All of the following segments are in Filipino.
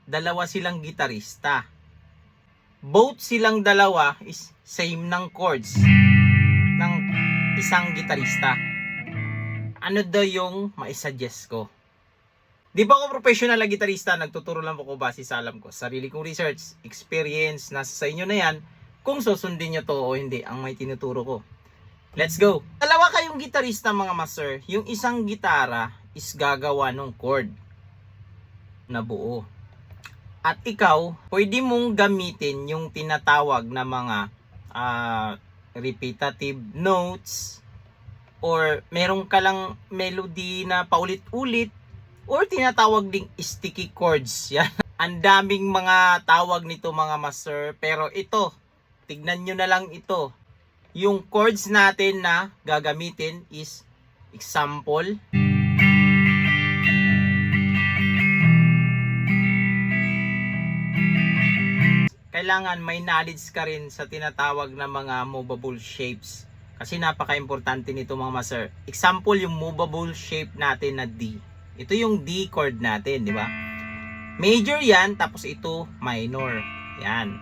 dalawa silang gitarista. Both silang dalawa is same ng chords ng isang gitarista. Ano daw yung maisuggest ko? Di ba ako professional na gitarista, nagtuturo lang ako base sa alam ko. Sarili kong research, experience, nasa sa inyo na yan. Kung susundin nyo to o hindi, ang may tinuturo ko. Let's go! Dalawa kayong gitarista mga master, yung isang gitara is gagawa ng chord na buo. At ikaw, pwede mong gamitin yung tinatawag na mga repetitive notes or meron ka lang melody na paulit-ulit or tinatawag ding sticky chords. Yan. Ang daming mga tawag nito mga master, pero ito, tignan nyo na lang ito. Yung chords natin na gagamitin is example. Kailangan may knowledge ka rin sa tinatawag na mga movable shapes. Kasi napaka-importante nito mga master. Example, yung movable shape natin na D. Ito yung D chord natin, di ba? Major yan, tapos ito minor. Yan.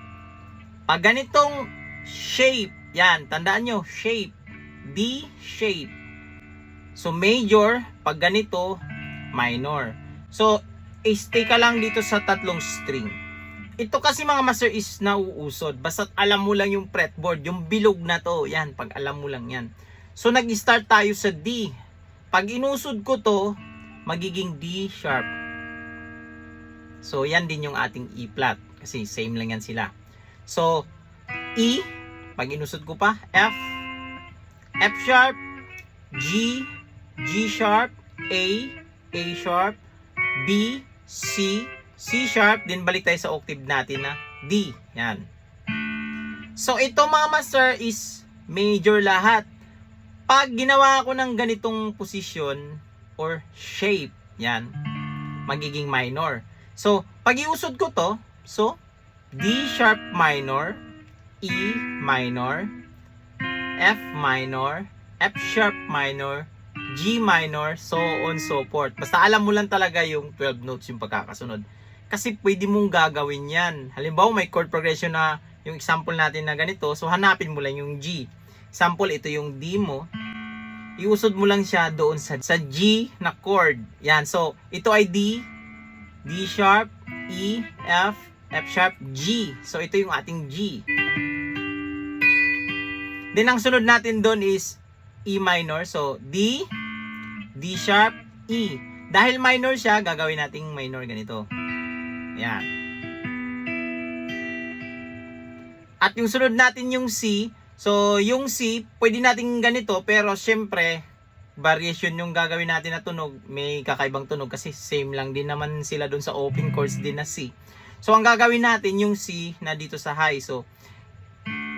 Pag ganitong shape, yan, tandaan nyo, shape. D shape. So major, pag ganito, minor. So, stay ka lang dito sa tatlong string. Ito kasi mga master is nauusod. Basta alam mo lang yung fretboard, yung bilog na to. Yan, pag alam mo lang yan. So, nag-start tayo sa D. Pag inusod ko to, magiging D sharp. So, yan din yung ating E flat. Kasi same lang yan sila. So, E, pag inusod ko pa, F, F sharp, G, G sharp, A sharp, B, C, C sharp, din balik tayo sa octave natin na D. Yan. So, ito mga master is major lahat. Pag ginawa ko ng ganitong position or shape, yan, magiging minor. So, pag iusod ko to, so, D sharp minor, E minor, F minor, F sharp minor, G minor, so on so forth. Basta alam mo lang talaga yung 12 notes yung pagkakasunod. Kasi pwede mong gagawin yan. Halimbawa may chord progression na yung example natin na ganito. So hanapin mo lang yung G. Example, ito yung D mo. Iusod mo lang siya doon sa G na chord. Yan. So ito ay D. D sharp, E, F, F sharp, G. So ito yung ating G. Then ang sunod natin doon is E minor. So D, D sharp, E. Dahil minor siya, gagawin nating minor ganito. Yan. At yung sunod natin yung C. So, yung C, pwede natin ganito. Pero, syempre, variation yung gagawin natin na tunog. May kakaibang tunog kasi same lang din naman sila dun sa open chords din na C. So, ang gagawin natin yung C na dito sa high. So,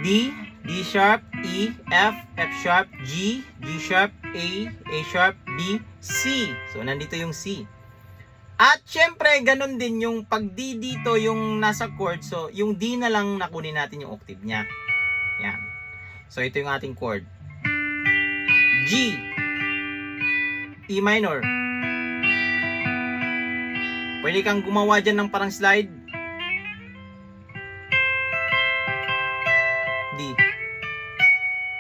D, D sharp, E, F, F sharp, G, G sharp, A sharp, B, C. So, nandito yung C. At syempre, ganun din yung pag D dito yung nasa chord. So, yung D na lang nakunin natin yung octave niya. Yan. So, ito yung ating chord. G. E minor. Pwede kang gumawa dyan ng parang slide. D.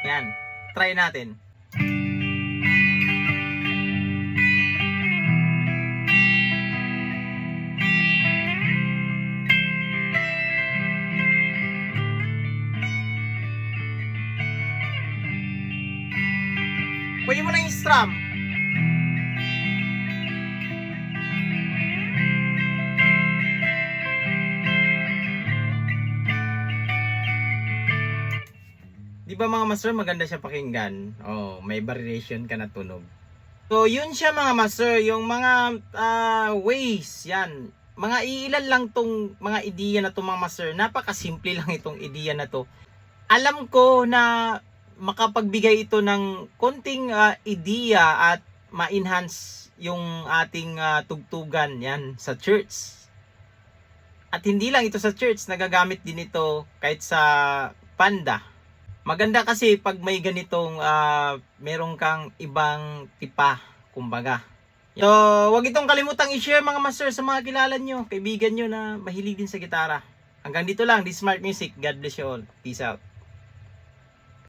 Yan. Try natin. Pwede mo lang i-strum. Di ba mga master, maganda siya pakinggan? Oh, may variation ka na tunog. So, yun siya mga master, yung mga ways, yan. Mga iilan lang tong mga ideya na to mga master. Napakasimple lang itong ideya na to. Alam ko na makapagbigay ito ng konting ideya at ma-enhance yung ating tugtugan yan sa church. At hindi lang ito sa church, nagagamit din ito kahit sa banda. Maganda kasi pag may ganitong meron kang ibang tipa, kumbaga. So, wag itong kalimutang i-share mga master sa mga kilala nyo, kaibigan nyo na mahilig din sa gitara. Hanggang dito lang, this Smart Music. God bless you all. Peace out.